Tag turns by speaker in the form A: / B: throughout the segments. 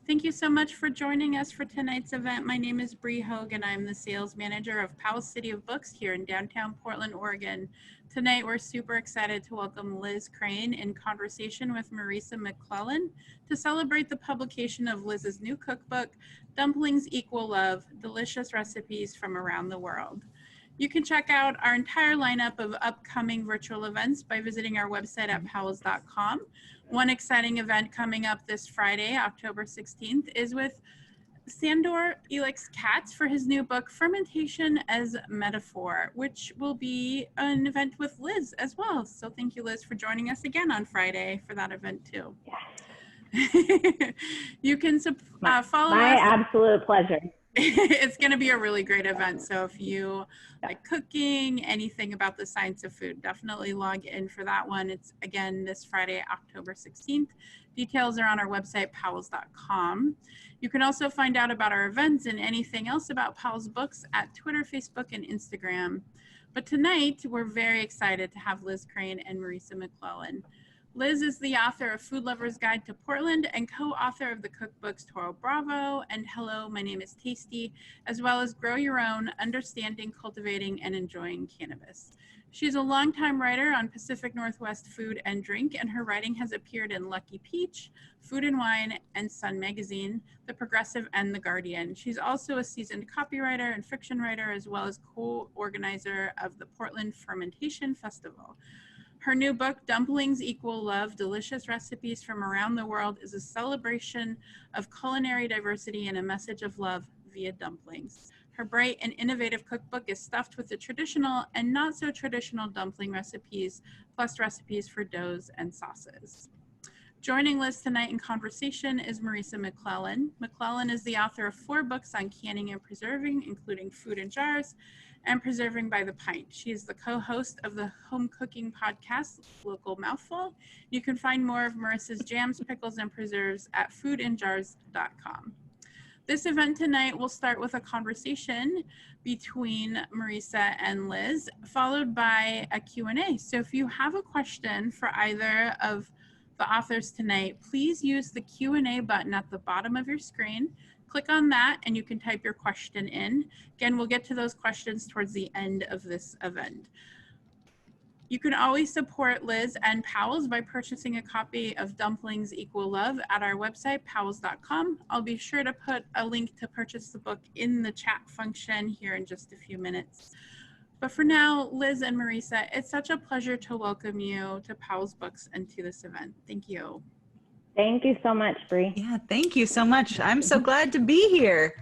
A: Thank you so much for joining us for tonight's event. My name is Bree Hogue and I'm the sales manager of Powell City of Books here in downtown Portland, Oregon. Tonight, we're super excited to welcome Liz Crain in conversation with Marisa McClellan to celebrate the publication of Liz's new cookbook, Dumplings Equal Love, Delicious Recipes from Around the World. You can check out our entire lineup of upcoming virtual events by visiting our website at powells.com. One exciting event coming up this Friday, October 16th, is with Sandor Elix Katz for his new book, Fermentation as Metaphor, which will be an event with Liz as well. So thank you, Liz, for joining us again on Friday for that event too. Yes. You can follow us.
B: My absolute pleasure.
A: It's going to be a really great event. So if you like cooking, anything about the science of food, definitely log in for that one. It's again this Friday, October 16th. Details are on our website, powells.com. You can also find out about our events and anything else about Powell's Books at Twitter, Facebook, and Instagram. But tonight, we're very excited to have Liz Crain and Marisa McClellan. Liz is the author of Food Lover's Guide to Portland and co-author of the cookbooks Toro Bravo and Hello, My Name is Tasty, as well as Grow Your Own, Understanding, Cultivating, and Enjoying Cannabis. She's a longtime writer on Pacific Northwest food and drink, and her writing has appeared in Lucky Peach, Food and Wine, and Sun Magazine, The Progressive, and The Guardian. She's also a seasoned copywriter and fiction writer, as well as co-organizer of the Portland Fermentation Festival. Her new book, Dumplings Equal Love, Delicious Recipes from Around the World, is a celebration of culinary diversity and a message of love via dumplings. Her bright and innovative cookbook is stuffed with the traditional and not so traditional dumpling recipes, plus recipes for doughs and sauces. Joining Liz tonight in conversation is Marisa McClellan. McClellan is the author of 4 books on canning and preserving, including Food in Jars and Preserving by the Pint. She is the co-host of the home cooking podcast, Local Mouthful. You can find more of Marisa's jams, pickles, and preserves at foodinjars.com. This event tonight will start with a conversation between Marisa and Liz, followed by a Q&A. So if you have a question for either of the authors tonight, please use the Q&A button at the bottom of your screen. Click on that and you can type your question in. Again, we'll get to those questions towards the end of this event. You can always support Liz and Powell's by purchasing a copy of Dumplings Equal Love at our website, powells.com. I'll be sure to put a link to purchase the book in the chat function here in just a few minutes. But for now, Liz and Marisa, it's such a pleasure to welcome you to Powell's Books and to this event. Thank you.
B: Thank you so much, Bree.
C: Yeah, thank you so much. I'm so glad to be here.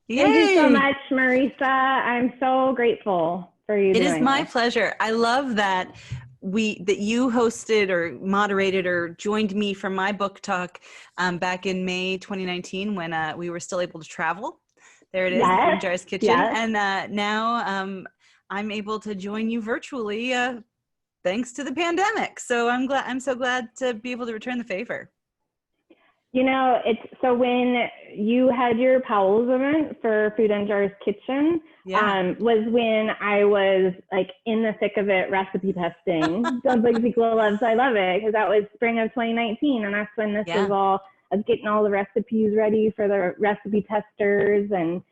C: Yay.
B: Thank you so much, Marisa. I'm so grateful for you doing
C: It is my
B: this.
C: pleasure. I love that you hosted or moderated or joined me for my book talk back in May 2019 when we were still able to travel. There it is,
B: Yes.
C: the Food in Jars Kitchen.
B: Yes.
C: And now I'm able to join you virtually thanks to the pandemic. So I'm so glad to be able to return the favor.
B: You know, so when you had your Powell's event for Food in Jars Kitchen, was when I was like in the thick of it, recipe testing Dumplings Equal Love. So I love it because that was spring of 2019, and that's when this was all. I was getting all the recipes ready for the recipe testers, and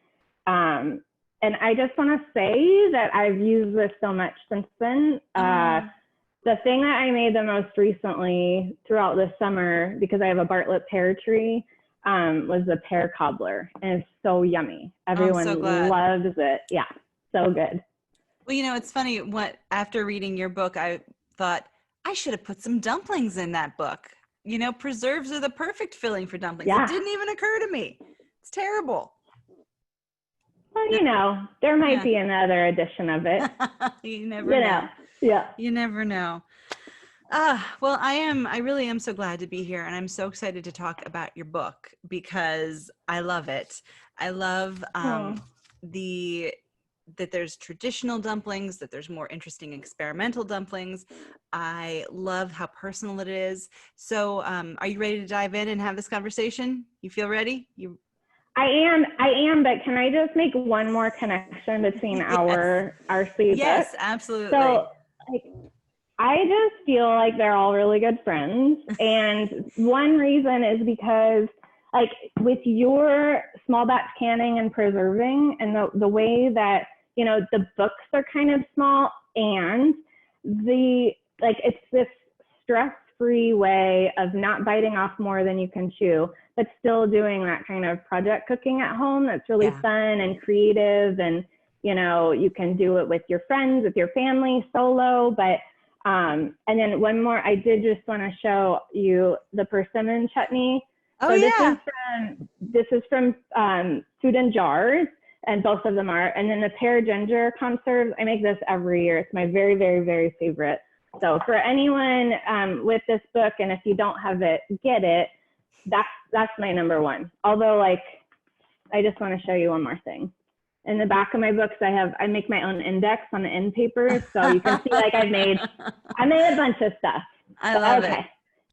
B: I just want to say that I've used this so much since then. The thing that I made the most recently throughout the summer, because I have a Bartlett pear tree, was the pear cobbler, and it's so yummy. Everyone loves it. Yeah, so good.
C: Well, you know, it's funny. After reading your book, I thought I should have put some dumplings in that book. You know, preserves are the perfect filling for dumplings.
B: Yeah.
C: It didn't even occur to me. It's terrible.
B: Well, you know, there might be another edition of it.
C: You never know.
B: Yeah.
C: You never know. Well, I really am so glad to be here, and I'm so excited to talk about your book because I love it. I love that there's traditional dumplings, that there's more interesting experimental dumplings. I love how personal it is. So are you ready to dive in and have this conversation? You feel ready?
B: I am, but can I just make one more connection between our three books?
C: Yes, absolutely.
B: So, I just feel like they're all really good friends. And one reason is because like with your small batch canning and preserving and the way that, you know, the books are kind of small and it's this stress-free way of not biting off more than you can chew, but still doing that kind of project cooking at home that's really fun and creative. And, you know, you can do it with your friends, with your family, solo. But, and then one more, I did just want to show you the persimmon chutney.
C: Oh,
B: so this is from Food in Jars, and both of them are. And then the pear ginger conserves, I make this every year. It's my very, very, very favorite. So for anyone with this book, and if you don't have it, get it. That's my number one. Although, like, I just want to show you one more thing. In the back of my books, I make my own index on the end paper, so you can see like I made a bunch of stuff.
C: I love it.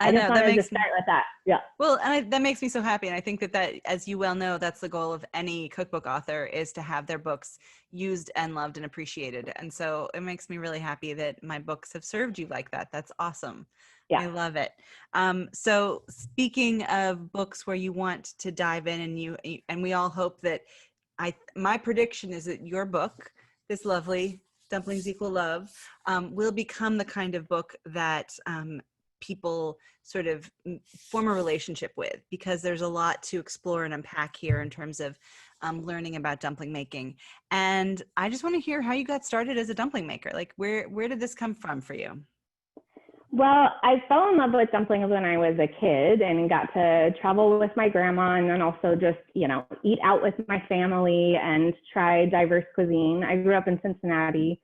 B: I just wanted to start with that. Yeah.
C: Well, and that makes me so happy. And I think that, as you well know, that's the goal of any cookbook author, is to have their books used and loved and appreciated. And so it makes me really happy that my books have served you like that. That's awesome. Yeah. I love it. So speaking of books where you want to dive in, and we all hope that my prediction is that your book, this lovely Dumplings Equal Love, will become the kind of book that people sort of form a relationship with, because there's a lot to explore and unpack here in terms of learning about dumpling making. And I just want to hear how you got started as a dumpling maker. Like, where did this come from for you?
B: Well, I fell in love with dumplings when I was a kid and got to travel with my grandma, and then also just, you know, eat out with my family and try diverse cuisine. I grew up in Cincinnati.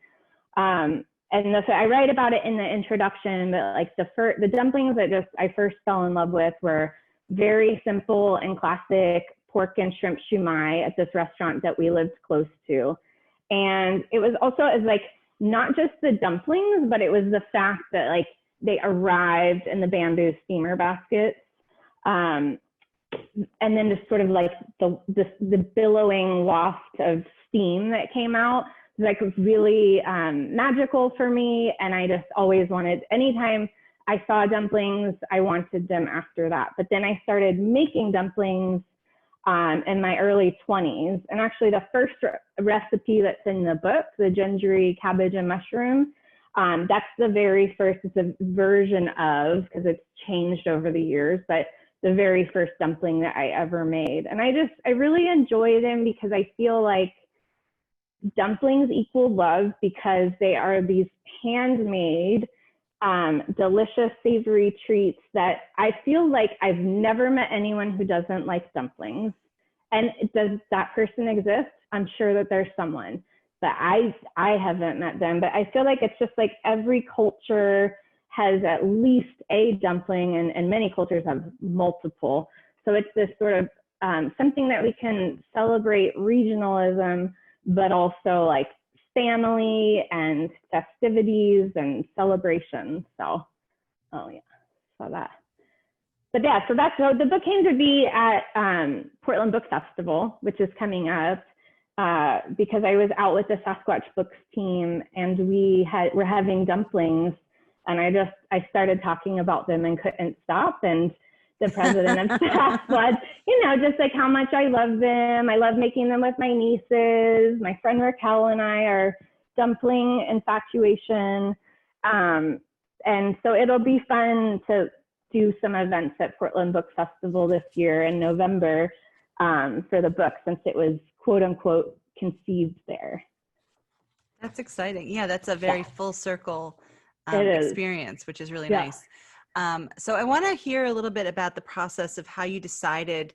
B: And so I write about it in the introduction, but like the dumplings that I first fell in love with were very simple and classic pork and shrimp shumai at this restaurant that we lived close to. And it was like not just the dumplings, but it was the fact that like they arrived in the bamboo steamer baskets. And then just sort of like the billowing waft of steam that came out, like, was really magical for me. And I just always wanted, anytime I saw dumplings, I wanted them after that. But then I started making dumplings in my early 20s. And actually the first recipe that's in the book, the gingery cabbage and mushroom, that's the very first, it's a version of, because it's changed over the years, but the very first dumpling that I ever made. And I really enjoy them because I feel like dumplings equal love, because they are these handmade, delicious, savory treats that I feel like I've never met anyone who doesn't like dumplings. And does that person exist? I'm sure that there's someone, but I haven't met them. But I feel like it's just like every culture has at least a dumpling, and many cultures have multiple. So it's this sort of something that we can celebrate regionalism, but also like family and festivities and celebrations. So, oh yeah, saw that. But yeah, so the book came to be at Portland Book Festival, which is coming up, because I was out with the Sasquatch Books team, and we're having dumplings, and I started talking about them and couldn't stop. And the president of Sasquatch, you know, just like how much I love them. I love making them with my nieces. My friend Raquel and I are dumpling infatuation. And so it'll be fun to do some events at Portland Book Festival this year in November for the book, since it was quote unquote conceived there.
C: That's exciting. Yeah, that's a very full circle experience, which is really nice. So I want to hear a little bit about the process of how you decided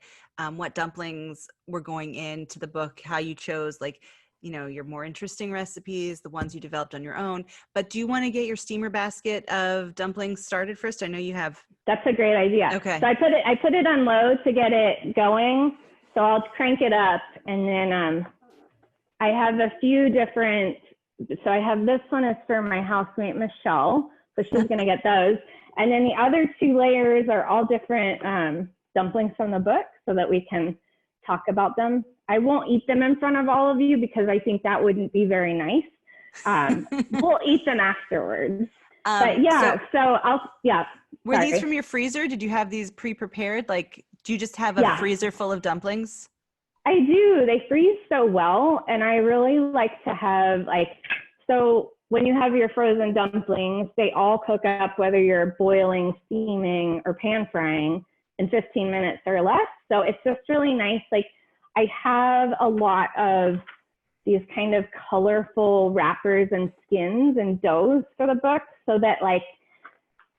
C: what dumplings were going into the book, how you chose, like, you know, your more interesting recipes, the ones you developed on your own. But do you want to get your steamer basket of dumplings started first? I know you have.
B: That's a great idea.
C: Okay.
B: So I put it on low to get it going. So I'll crank it up, and then I have a few different. So I have, this one is for my housemate Michelle, so she's going to get those. And then the other two layers are all different dumplings from the book, so that we can talk about them. I won't eat them in front of all of you because I think that wouldn't be very nice. We'll eat them afterwards. But yeah, so I'll, yeah.
C: Were these from your freezer? Did you have these pre-prepared, like Do you just have a freezer full of dumplings?
B: I do. They freeze so well. And I really like to have so when you have your frozen dumplings, they all cook up, whether you're boiling, steaming, or pan frying, in 15 minutes or less. So it's just really nice. Like, I have a lot of these kind of colorful wrappers and skins and doughs for the book, so that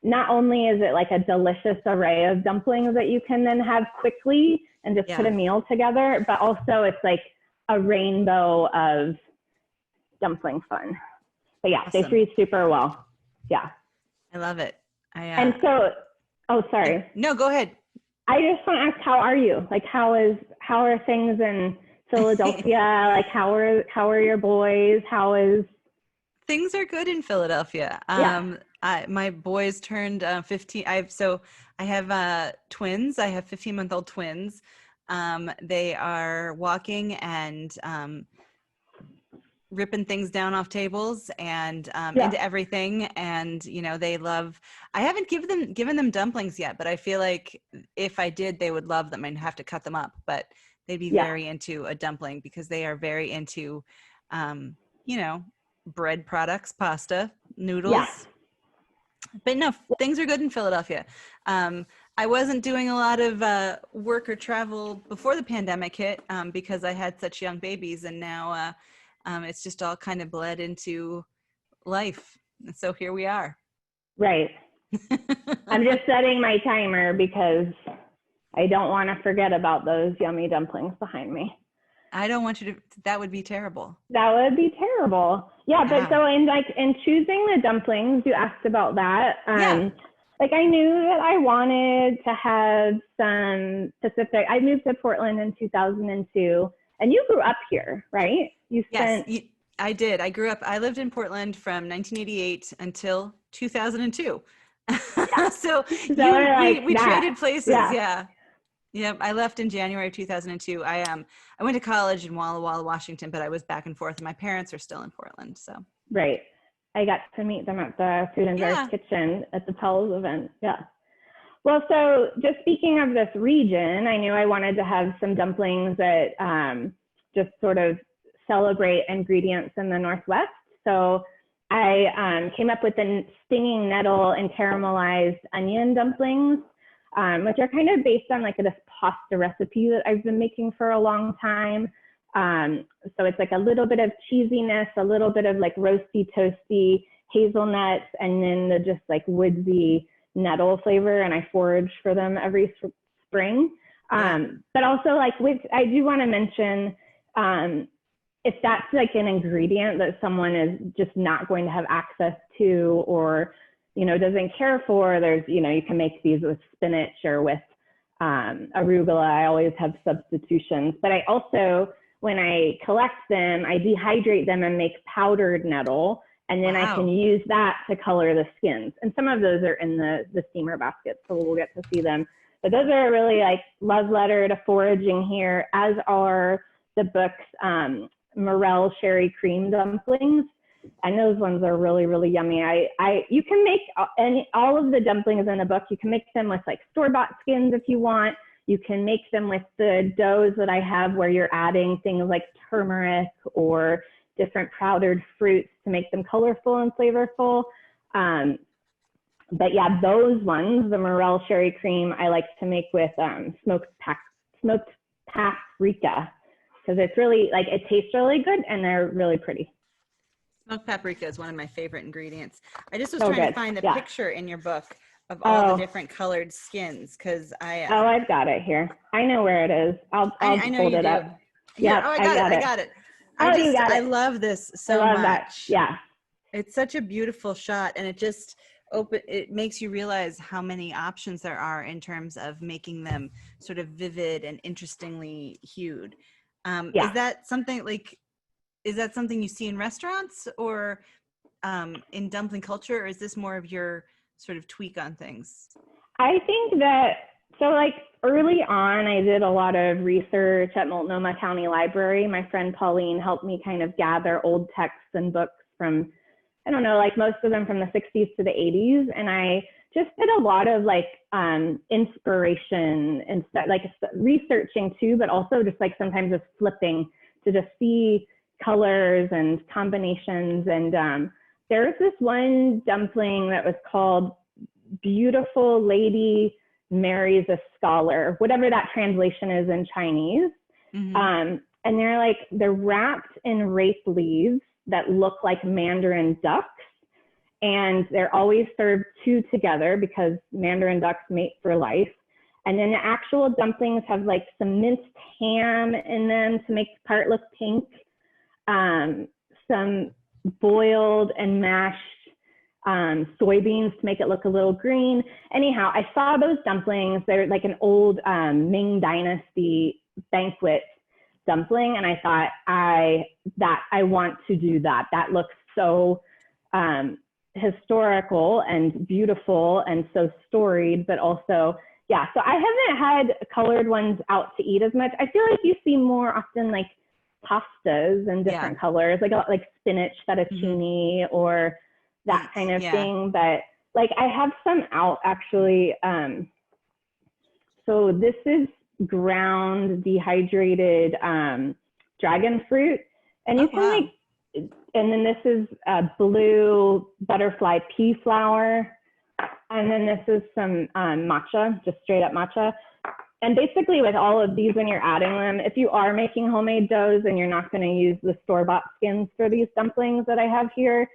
B: not only is it a delicious array of dumplings that you can then have quickly and just put a meal together, but also it's a rainbow of dumpling fun. But yeah, awesome. They freeze super well. Yeah.
C: I love it.
B: And so, oh, sorry.
C: No, go ahead.
B: I just want to ask, how are you? How are things in Philadelphia? How are your boys?
C: Things are good in Philadelphia. My boys turned 15. I have twins. I have 15-month-old twins. They are walking and ripping things down off tables and into everything. And they love. I haven't given them dumplings yet, but I feel like if I did, they would love them. I'd have to cut them up, but they'd be very into a dumpling because they are very into, bread products, pasta, noodles. Yeah. But no, things are good in Philadelphia. I wasn't doing a lot of work or travel before the pandemic hit because I had such young babies, and now it's just all kind of bled into life. And so here we are.
B: Right. I'm just setting my timer because I don't want to forget about those yummy dumplings behind me.
C: I don't want you to, that would be terrible.
B: That would be terrible. Yeah, but so in choosing the dumplings, you asked about that. I knew that I wanted to have some Pacific. I moved to Portland in 2002, and you grew up here, right?
C: I did. I lived in Portland from 1988 until 2002. So we traded places. Yep. I left in January of 2002. I went to college in Walla Walla, Washington, but I was back and forth. And my parents are still in Portland. So
B: right. I got to meet them at the Food and Jars Kitchen at the Powell event. Yeah. Well, so just speaking of this region, I knew I wanted to have some dumplings that just sort of celebrate ingredients in the Northwest. So I came up with the stinging nettle and caramelized onion dumplings, which are kind of based on this pasta recipe that I've been making for a long time. So it's a little bit of cheesiness, a little bit of roasty, toasty hazelnuts, and then the just woodsy nettle flavor. And I forage for them every spring. But also I do want to mention, if that's an ingredient that someone is just not going to have access to or, doesn't care for, there's, you can make these with spinach or with arugula. I always have substitutions, but I also, when I collect them, I dehydrate them and make powdered nettle, and then I can use that to color the skins. And some of those are in the steamer basket, so we'll get to see them. But those are really love letter to foraging here, as are the book's morel sherry cream dumplings. And those ones are really, really yummy. You can make all of the dumplings in the book. You can make them with store-bought skins if you want. You can make them with the doughs that I have where you're adding things like turmeric or different powdered fruits to make them colorful and flavorful. But yeah, those ones, the morel sherry cream, I like to make with smoked paprika, because it's really it tastes really good and they're really pretty.
C: Smoked paprika is one of my favorite ingredients. I just was trying to find the picture in your book of all the different colored skins, because
B: I've got it here. I know where it is. I'll hold it up.
C: Yeah, I got it. I love this so much. That.
B: Yeah,
C: it's such a beautiful shot, and it makes you realize how many options there are in terms of making them sort of vivid and interestingly hued. Is that something you see in restaurants or in dumpling culture, or is this more of your sort of tweak on things?
B: I think that, early on, I did a lot of research at Multnomah County Library. My friend Pauline helped me kind of gather old texts and books from I don't know, like most of them from the 60s to the 80s. And I just did a lot of like inspiration and stuff, like researching too, but also just like sometimes just flipping to just see colors and combinations. And there was this one dumpling that was called Beautiful Lady Marries a Scholar, whatever that translation is in Chinese. And they're wrapped in rape leaves that look like mandarin ducks. And they're always served two together because mandarin ducks mate for life. And then the actual dumplings have like some minced ham in them to make the part look pink. Some boiled and mashed soybeans to make it look a little green. Anyhow, I saw those dumplings. They're like an old Ming Dynasty banquet dumpling. And I thought I want to do that. That looks so historical and beautiful and so storied, but also, yeah. So I haven't had colored ones out to eat as much. I feel like you see more often like pastas in different colors, like spinach fettuccine or that kind of thing. But like I have some out actually. So this is ground dehydrated dragon fruit, and you can like, and then this is blue butterfly pea flour, and then this is some matcha, just straight up matcha. And basically with all of these, when you're adding them, if you are making homemade doughs and you're not going to use the store-bought skins for these dumplings that I have here,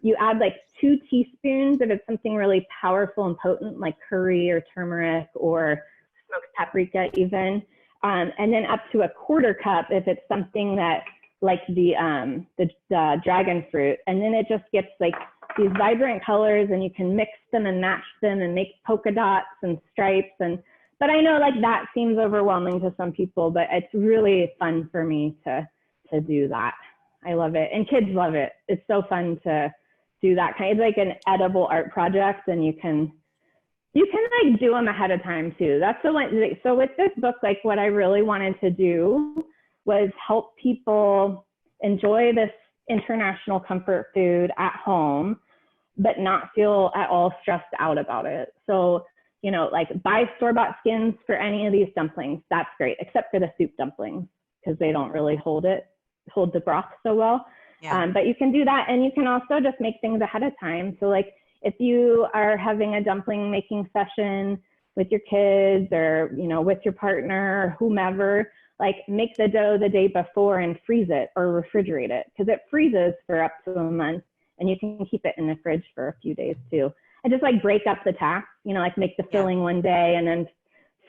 B: you add like 2 teaspoons if it's something really powerful and potent like curry or turmeric or smoked paprika even, and then up to a 1/4 cup if it's something that like the dragon fruit. And then it just gets like these vibrant colors, and you can mix them and match them and make polka dots and stripes. But I know like that seems overwhelming to some people, but it's really fun for me to do that. I love it, and kids love it. It's so fun to do that kind of, it's like an edible art project, and you can like do them ahead of time too. That's the one. So with this book, like what I really wanted to do was help people enjoy this international comfort food at home, but not feel at all stressed out about it. So, you know, like buy store-bought skins for any of these dumplings. That's great, except for the soup dumplings, because they don't really hold the broth so well. But you can do that, and you can also just make things ahead of time. So like if you are having a dumpling making session with your kids or, you know, with your partner or whomever, like make the dough the day before and freeze it or refrigerate it, because it freezes for up to a month, and you can keep it in the fridge for a few days too. And just like break up the task, you know, like make the filling one day and then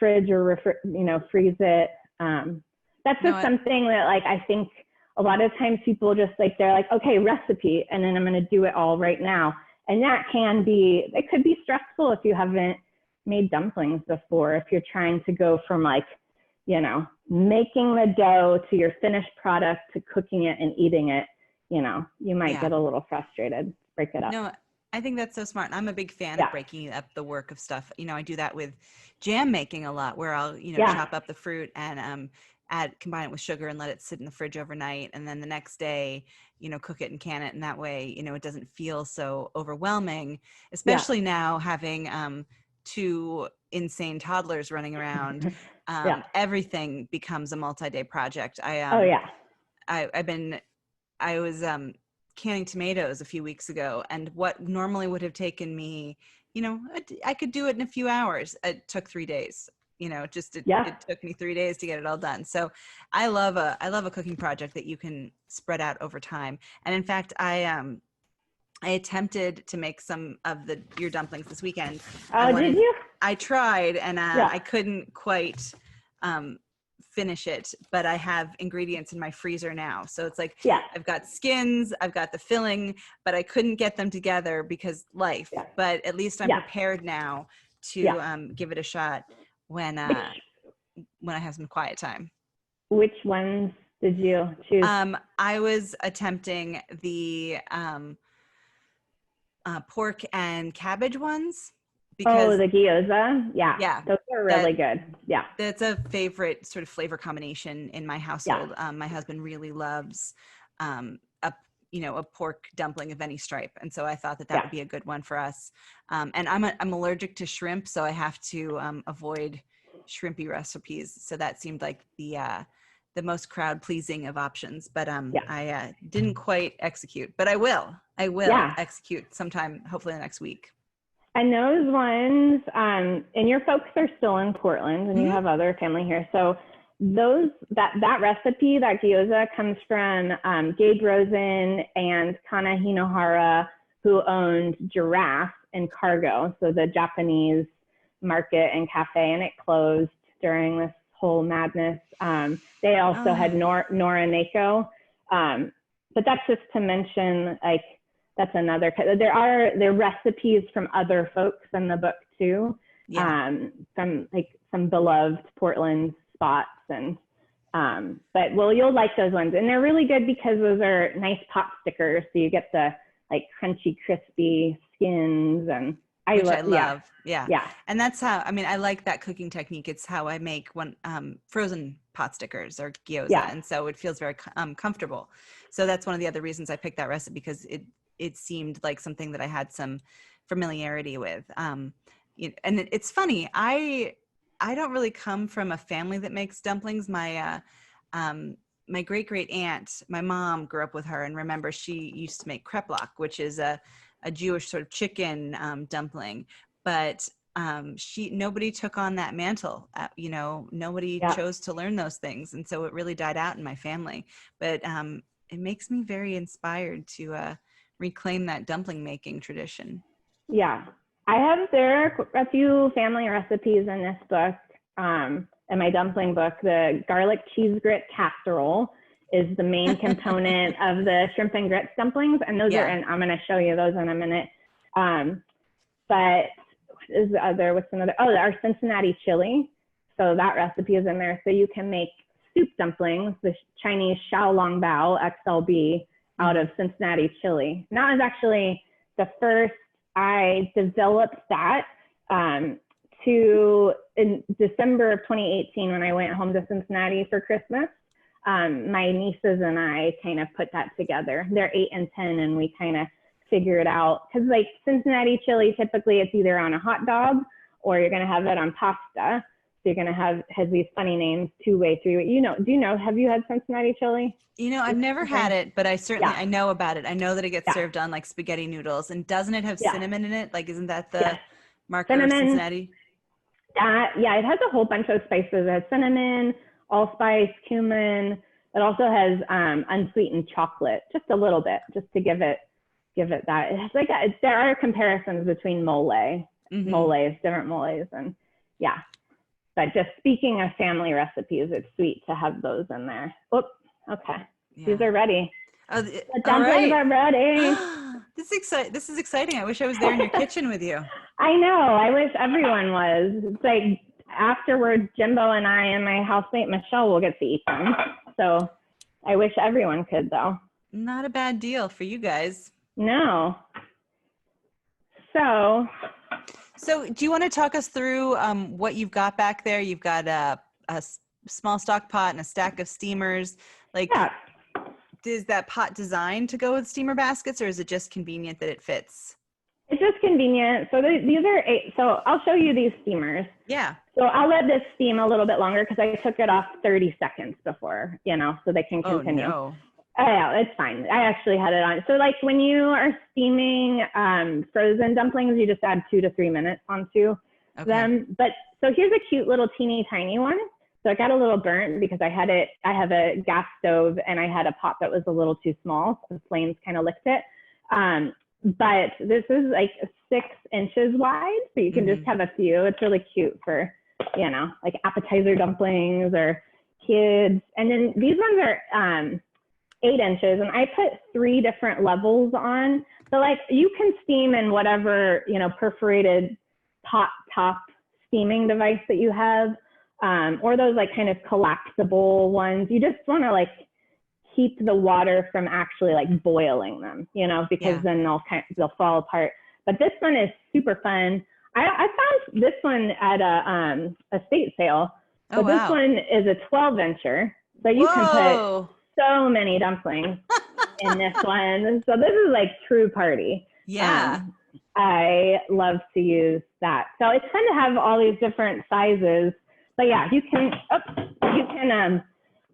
B: fridge or freeze it. That's just something that like I think a lot of times people just like, they're like, okay, recipe, and then I'm going to do it all right now. And that it could be stressful if you haven't made dumplings before, if you're trying to go from like, you know, making the dough to your finished product to cooking it and eating it, you know, you might get a little frustrated. Break it up.
C: No, I think that's so smart. I'm a big fan of breaking up the work of stuff. You know, I do that with jam making a lot, where I'll, you know, chop up the fruit and combine it with sugar and let it sit in the fridge overnight. And then the next day, you know, cook it and can it. And that way, you know, it doesn't feel so overwhelming, especially now having 2 insane toddlers running around. Everything becomes a multi-day project. I was canning tomatoes a few weeks ago, and what normally would have taken me, you know, I could do it in a few hours. It took 3 days. You know, it took me 3 days to get it all done. So I love a cooking project that you can spread out over time. And in fact, I attempted to make some of your dumplings this weekend.
B: Did you?
C: I tried, and I couldn't quite finish it, but I have ingredients in my freezer now. So it's like, I've got skins, I've got the filling, but I couldn't get them together because life. But at least I'm prepared now to give it a shot when I have some quiet time.
B: Which ones did you choose?
C: I was attempting the pork and cabbage ones. Because,
B: the gyoza? Yeah. Those are really good. Yeah.
C: That's a favorite sort of flavor combination in my household. My husband really loves a a pork dumpling of any stripe. And so I thought that would be a good one for us. And I'm allergic to shrimp, so I have to avoid shrimpy recipes. So that seemed like the most crowd pleasing of options, but I didn't quite execute, but I will execute sometime, hopefully the next week.
B: And those ones, and your folks are still in Portland, and you have other family here. So that recipe, that gyoza, comes from Gabe Rosen and Kana Hinohara, who owned Giraffe and Cargo, so the Japanese market and cafe, and it closed during this whole madness. They also had Nora Neko, but that's just to mention, like, that's another. There are recipes from other folks in the book too, from like some beloved Portland spots, and but you'll like those ones, and they're really good because those are nice pop stickers, so you get the like crunchy, crispy skins, and
C: I love.
B: Yeah.
C: And that's how, I mean, I like that cooking technique. It's how I make frozen pot stickers or gyoza. Yeah. And so it feels very comfortable. So that's one of the other reasons I picked that recipe, because it seemed like something that I had some familiarity with. And it's funny, I don't really come from a family that makes dumplings. My great aunt, my mom grew up with her, and remember she used to make kreplach, which is a Jewish sort of chicken dumpling, but nobody took on that mantle. Nobody chose to learn those things, and so it really died out in my family. But it makes me very inspired to reclaim that dumpling making tradition.
B: Yeah, there are a few family recipes in this book. In my dumpling book, the garlic cheese grit casserole is the main component of the shrimp and grits dumplings, and those are, and I'm going to show you those in a minute. But what's another? Oh, our Cincinnati chili. So that recipe is in there. So you can make soup dumplings, the Chinese Xiao Long Bao XLB, out of Cincinnati chili. And that was actually the first I developed that in December of 2018, when I went home to Cincinnati for Christmas. My nieces and I kind of put that together. They're 8 and 10, and we kind of figure it out. Because like Cincinnati chili, typically it's either on a hot dog or you're going to have it on pasta. So you're going to have these funny names, 2-way, 3-way. Have you had Cincinnati chili?
C: I've never had it, but I know about it. I know that it gets served on like spaghetti noodles. And doesn't it have cinnamon in it? Like, isn't that the marker of Cincinnati?
B: It has a whole bunch of spices. It has cinnamon, allspice, cumin. It also has unsweetened chocolate, just a little bit, just to give it that. It's like there are comparisons between moles, different moles, and But just speaking of family recipes, it's sweet to have those in there. Oops, okay, these are ready.
C: Oh,
B: the dumplings are ready.
C: This is exciting. I wish I was there in your kitchen with you.
B: I know. I wish everyone was. It's like afterwards, Jimbo and I and my housemate Michelle will get to eat them. So I wish everyone could, though.
C: Not a bad deal for you guys.
B: No. So
C: do you want to talk us through what you've got back there? You've got a small stock pot and a stack of steamers. Is that pot designed to go with steamer baskets, or is it just convenient that it fits?
B: It's just convenient. So these are 8. So I'll show you these steamers.
C: Yeah.
B: So I'll let this steam a little bit longer because I took it off 30 seconds before, so they can continue.
C: Oh, no.
B: Oh, yeah, it's fine. I actually had it on. So like when you are steaming frozen dumplings, you just add 2 to 3 minutes onto them. But so here's a cute little teeny tiny one. So it got a little burnt because I have a gas stove and I had a pot that was a little too small. So the flames kind of licked it. But this is like 6 inches wide. So you can just have a few. It's really cute for, like appetizer dumplings or kids. And then these ones are 8 inches. And I put 3 different levels on. So like you can steam in whatever, perforated pot top steaming device that you have. Or those like kind of collapsible ones. You just want to like keep the water from actually like boiling them, because then they'll fall apart. But this one is super fun. I found this one at a estate sale. So this one is a 12 incher. So you can put so many dumplings. in this one. So this is like true party.
C: Yeah.
B: I love to use that. So it's fun to have all these different sizes. But yeah, you can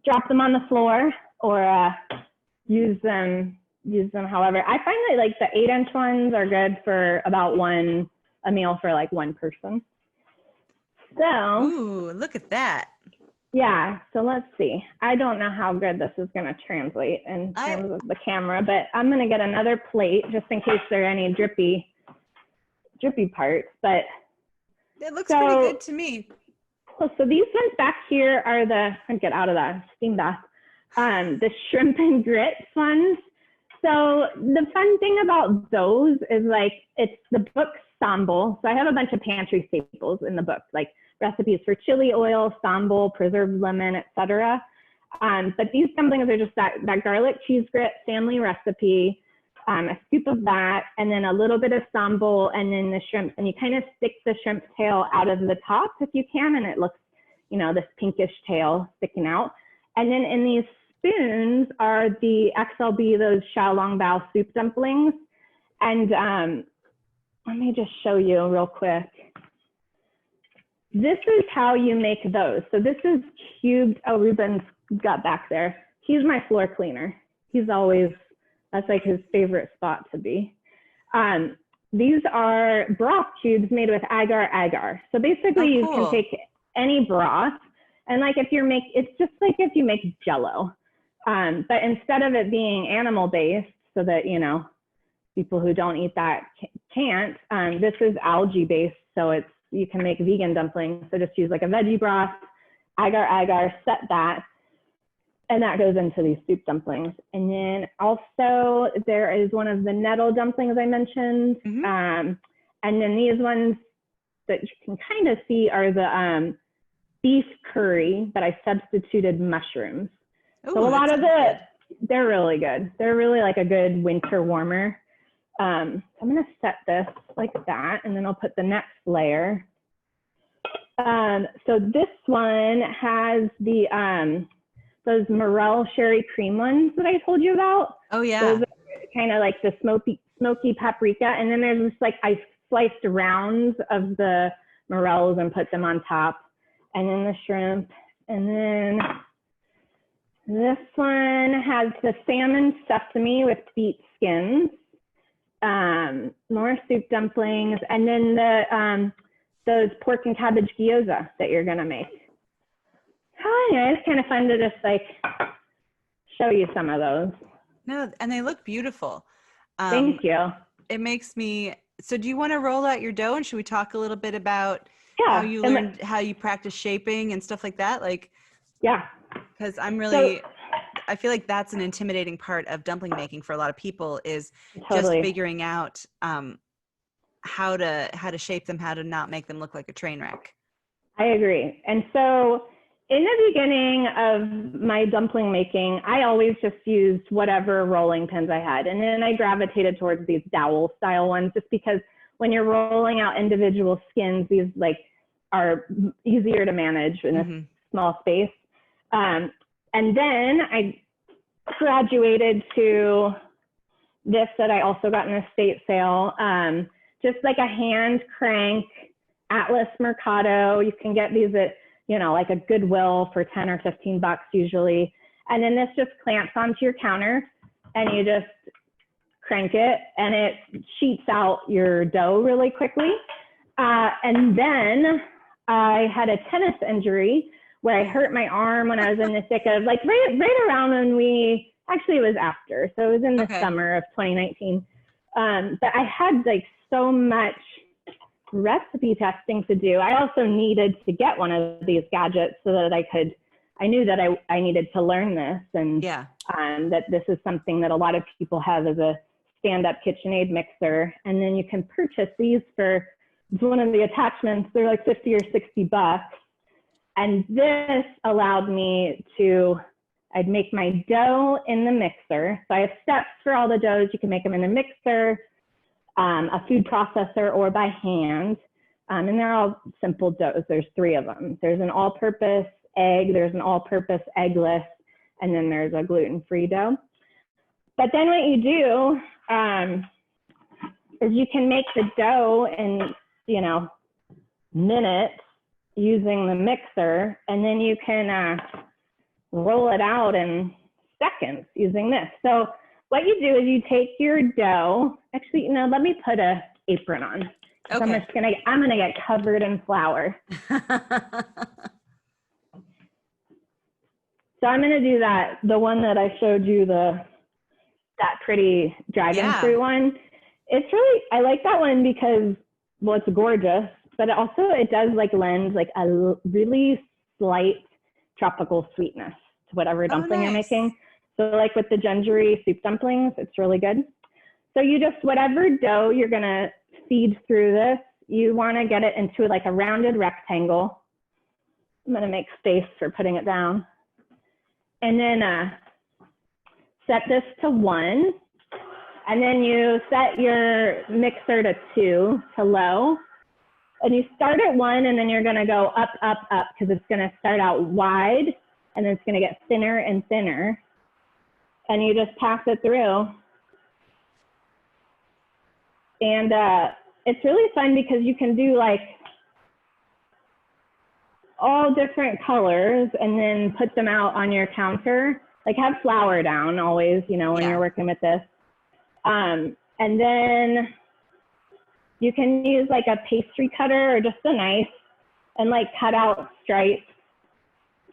B: drop them on the floor or use them however. I find that like the 8-inch ones are good for about a meal for like one person. So,
C: ooh, look at that.
B: Yeah, so let's see. I don't know how good this is going to translate in terms of the camera, but I'm going to get another plate just in case there are any drippy parts. But
C: it looks pretty good to me.
B: So these ones back here are I'll get out of the steam bath, the shrimp and grits ones. So the fun thing about those is like, it's the book sambal. So I have a bunch of pantry staples in the book, like recipes for chili oil, sambal, preserved lemon, etc. But these dumplings are just that garlic cheese grit family recipe, a scoop of that, and then a little bit of sambal, and then the shrimp. And you kind of stick the shrimp tail out of the top if you can, and it looks, this pinkish tail sticking out. And then in these spoons are the XLB, those Xiao long bao soup dumplings. And let me just show you real quick. This is how you make those. So this is cubed. Oh, Ruben's got back there. He's my floor cleaner. That's like his favorite spot to be. These are broth cubes made with agar. So basically you can take any broth, and like it's just like if you make Jello. But instead of it being animal based, so that, people who don't eat that can't, this is algae based. So you can make vegan dumplings. So just use like a veggie broth, agar, set that, and that goes into these soup dumplings. And then also there is one of the Nettle dumplings I mentioned. Mm-hmm. And then these ones that you can kind of see are the beef curry, but I substituted mushrooms. Ooh, so a lot of they're really good. They're really like a good winter warmer. I'm going to set this like that, and then I'll put the next layer. So this one has those morel sherry cream ones that I told you about.
C: Oh yeah.
B: Those are kind of like the smoky paprika. And then there's just like, I sliced rounds of the morels and put them on top, and then the shrimp. And then this one has the salmon sesame with beet skins, more soup dumplings, and then those pork and cabbage gyoza that you're gonna make. Oh, yeah, it's kind of fun to just like show you some of those.
C: No, and they look beautiful.
B: Thank you.
C: It makes me, so do you want to roll out your dough, and should we talk a little bit about how you learned, how you practice shaping and stuff like that? Like, yeah, because I feel like that's an intimidating part of dumpling making for a lot of people, is just figuring out how to shape them, how to not make them look like a train wreck.
B: I agree. And so in the beginning of my dumpling making, I always just used whatever rolling pins I had. And then I gravitated towards these dowel style ones, just because when you're rolling out individual skins, these like are easier to manage in a small space. And then I graduated to this that I also got in a estate sale, just like a hand crank Atlas Mercado. You can get these at, like a Goodwill for 10 or 15 bucks usually. And then this just clamps onto your counter, and you just crank it, and it sheets out your dough really quickly. And then I had a tennis injury where I hurt my arm when I was in the thick of, like right around when it was after. So it was in the summer of 2019. But I had like so much recipe testing to do. I also needed to get one of these gadgets so that I knew that I needed to learn this, and that this is something that a lot of people have as a stand-up KitchenAid mixer. And then you can purchase these for one of the attachments. They're like 50 or 60 bucks. And this allowed me I'd make my dough in the mixer. So I have steps for all the doughs. You can make them in a mixer, a food processor, or by hand. And they're all simple doughs. There's 3 of them. There's an all-purpose egg, there's an all-purpose eggless, and then there's a gluten-free dough. But then what you do is you can make the dough in, you know, minutes using the mixer, and then you can roll it out in seconds using this. So what you do is you take your dough. Actually, you know, let me put a apron on. Okay. I'm gonna get covered in flour. So I'm gonna do the one that I showed you, that pretty dragon fruit one. It's really, I like that one because, well, it's gorgeous, but it does like lend like a really slight tropical sweetness to whatever dumpling you're making. So like with the gingery soup dumplings, it's really good. So you just, whatever dough you're gonna feed through this, you wanna get it into like a rounded rectangle. I'm gonna make space for putting it down. And then set this to 1. And then you set your mixer to 2, to low. And you start at 1, and then you're gonna go up, up, up, because it's gonna start out wide, and then it's gonna get thinner and thinner. And you just pass it through. And it's really fun because you can do like all different colors and then put them out on your counter. Like have flour down always, you know, when you're working with this. And then you can use like a pastry cutter or just a knife and like cut out stripes,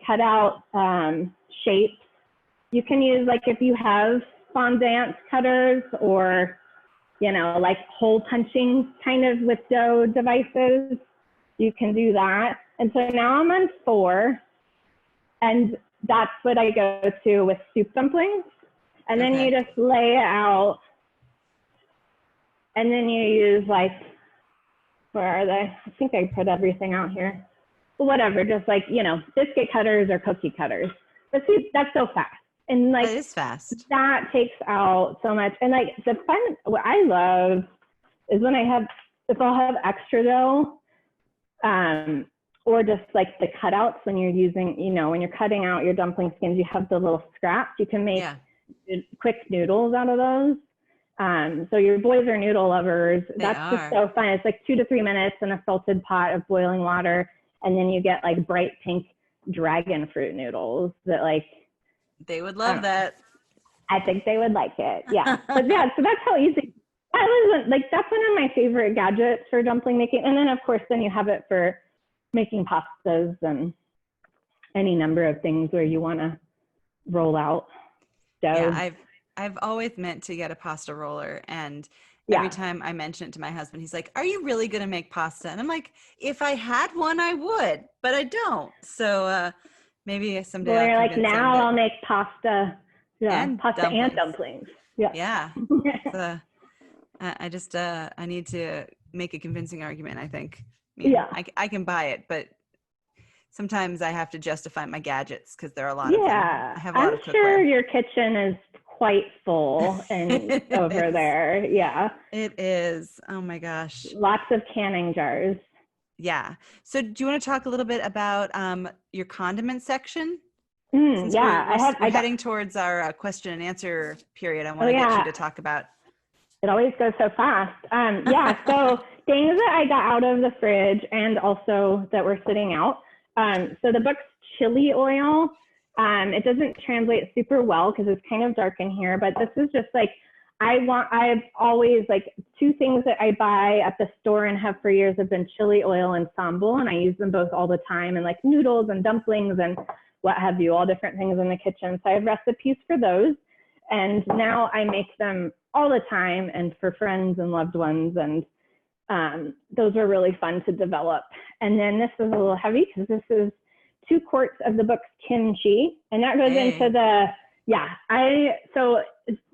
B: cut out shapes. You can use like, if you have fondant cutters or, you know, like hole punching kind of with dough devices, you can do that. And so now I'm on 4, and that's what I go to with soup dumplings. And then you just lay it out, and then you use like, where are they? I think I put everything out here. But whatever, just like, you know, biscuit cutters or cookie cutters. But see, that's so fast. And like,
C: it is fast.
B: That takes out so much. And like the fun, what I love is when if I'll have extra dough, or just like the cutouts when you're using, you know, when you're cutting out your dumpling skins, you have the little scraps. You can make quick noodles out of those. So your boys are noodle lovers. That's just so fun. It's like 2 to 3 minutes in a salted pot of boiling water. And then you get like bright pink dragon fruit noodles that like,
C: they would love that.
B: I think they would like it. Yeah. But yeah, so that's how easy. That's one of my favorite gadgets for dumpling making. And then of course, then you have it for making pastas and any number of things where you want to roll out dough.
C: Yeah, I've always meant to get a pasta roller, and every time I mention it to my husband, he's like, "Are you really going to make pasta?" And I'm like, "If I had one, I would, but I don't." So maybe someday.
B: Well, you're like, now I'll make pasta. Yeah,
C: and
B: pasta
C: dumplings.
B: and dumplings. Yeah.
C: Yeah. I need to make a convincing argument, I think. I can buy it, but sometimes I have to justify my gadgets because there are a lot of them. I have a lot of cookware. I'm sure
B: your kitchen is quite full and over there. Yeah.
C: It is. Oh my gosh.
B: Lots of canning jars.
C: Yeah. So do you want to talk a little bit about your condiment section?
B: We're
C: heading towards our question and answer period. I want to get you to talk about.
B: It always goes so fast. So things that I got out of the fridge and also that were sitting out. So the book's chili oil. It doesn't translate super well because it's kind of dark in here, but this is just like, I've always like 2 things that I buy at the store and have for years have been chili oil and sambal, and I use them both all the time and like noodles and dumplings and what have you, all different things in the kitchen. So I have recipes for those, and now I make them all the time and for friends and loved ones, and those are really fun to develop. And then this is a little heavy because this is 2 quarts of the book's kimchi, and that goes into the, so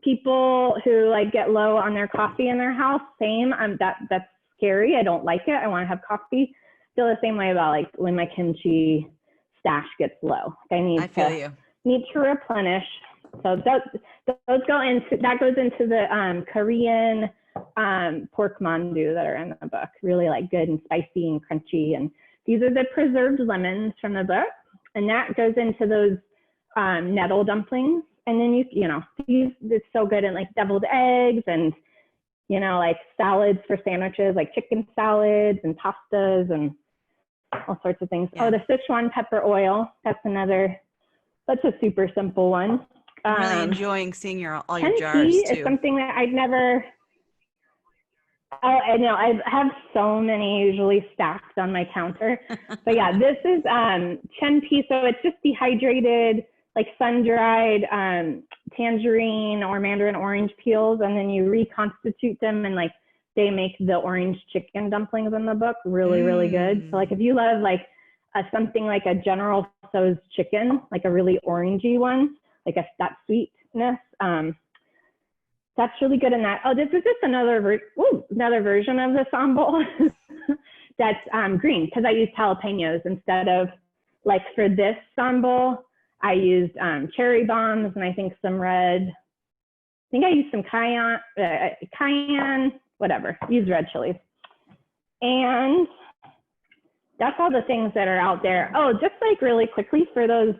B: people who like get low on their coffee in their house, same, that's scary. I don't like it. I want to have coffee. Feel the same way about like when my kimchi stash gets low. I need to replenish. So those go into, that goes into the Korean pork mandu that are in the book, really like good and spicy and crunchy. And these are the preserved lemons from the book. And that goes into those Nettle dumplings. And then it's so good in like deviled eggs and, like salads for sandwiches, like chicken salads and pastas and all sorts of things. Yeah. Oh, the Sichuan pepper oil. That's a super simple one.
C: I'm really enjoying seeing all your jars
B: tea
C: too.
B: Is something that I'd never. Oh, I know. I have so many usually stacked on my counter. But yeah, this is chen pea. So it's just dehydrated, like sun-dried tangerine or mandarin orange peels, and then you reconstitute them, and like they make the orange chicken dumplings in the book really, really good. So like if you love like something like a General Tso's chicken, like a really orangey one, like that sweetness, that's really good in that. Oh, this is just another version of the sambal that's green, because I used jalapenos instead of, like for this sambal, I used cherry bombs and I think some red. I think I used some cayenne, whatever. Use red chilies. And that's all the things that are out there. Oh, just like really quickly for the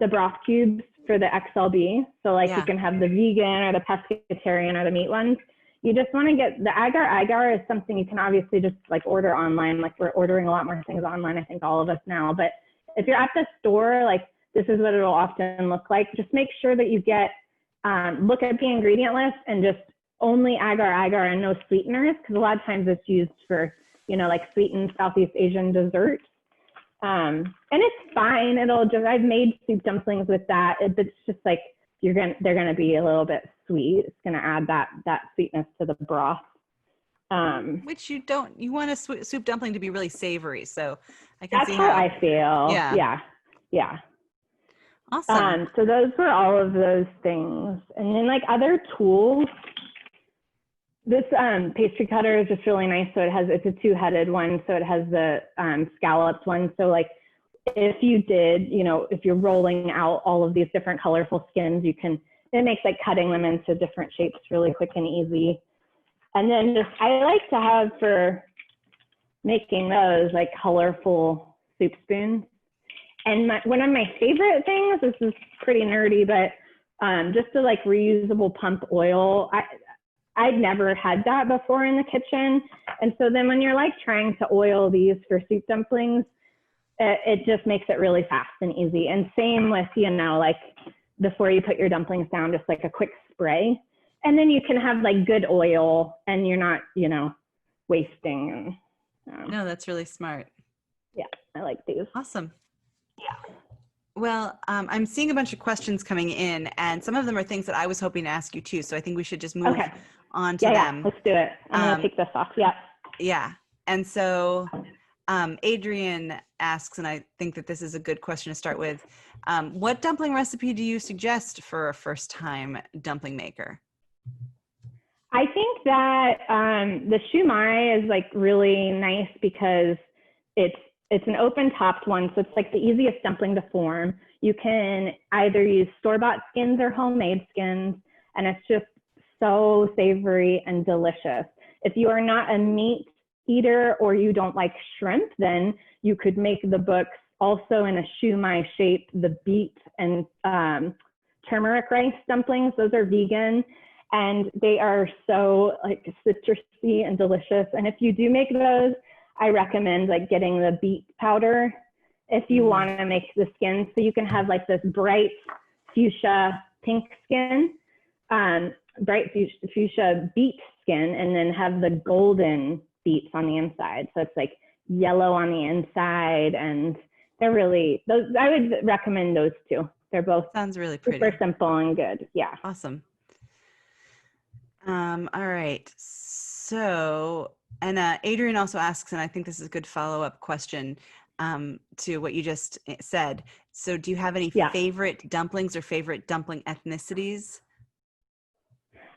B: broth cubes for the XLB. So like you can have the vegan or the pescatarian or the meat ones. You just want to get the agar is something you can obviously just like order online. Like we're ordering a lot more things online, I think all of us now. But if you're at the store, like this is what it'll often look like. Just make sure that you get, look at the ingredient list and just only agar and no sweeteners, because a lot of times it's used for, like sweetened Southeast Asian desserts. And it's fine. I've made soup dumplings with that. It's just like, they're going to be a little bit sweet. It's going to add that sweetness to the broth.
C: Which you want a soup dumpling to be really savory. So I can
B: that's
C: see
B: how I feel. Yeah.
C: Awesome.
B: So those were all of those things. And then like other tools, this pastry cutter is just really nice. So it's a two-headed one. So it has the scalloped one. So like if you did, if you're rolling out all of these different colorful skins, it makes like cutting them into different shapes really quick and easy. And then I like to have for making those like colorful soup spoons. And one of my favorite things, this is pretty nerdy, but just the like reusable pump oil. I'd never had that before in the kitchen. And so then when you're like trying to oil these for soup dumplings, it just makes it really fast and easy. And same with, like before you put your dumplings down, just like a quick spray. And then you can have like good oil and you're not, wasting.
C: No, that's really smart.
B: Yeah, I like these.
C: Awesome.
B: Yeah.
C: Well, I'm seeing a bunch of questions coming in, and some of them are things that I was hoping to ask you too. So I think we should just move on to them.
B: Yeah, let's do it. I'm going to take this off. Yeah.
C: Yeah. And so Adrian asks, and I think that this is a good question to start with, what dumpling recipe do you suggest for a first-time dumpling maker?
B: I think that the shumai is like really nice because it's an open topped one. So it's like the easiest dumpling to form. You can either use store-bought skins or homemade skins, and it's just so savory and delicious. If you are not a meat eater or you don't like shrimp, then you could make the books also in a shumai shape, the beet and turmeric rice dumplings. Those are vegan and they are so like citrusy and delicious. And if you do make those, I recommend like getting the beet powder if you want to make the skin. So you can have like this bright fuchsia pink skin, bright fuchsia beet skin, and then have the golden beets on the inside. So it's like yellow on the inside, and they're really, those, I would recommend those two. They're both
C: sounds really pretty,
B: super simple and good. Yeah.
C: Awesome. All right. So, and Adrian also asks, and I think this is a good follow-up question to what you just said. So do you have any favorite dumplings or favorite dumpling ethnicities?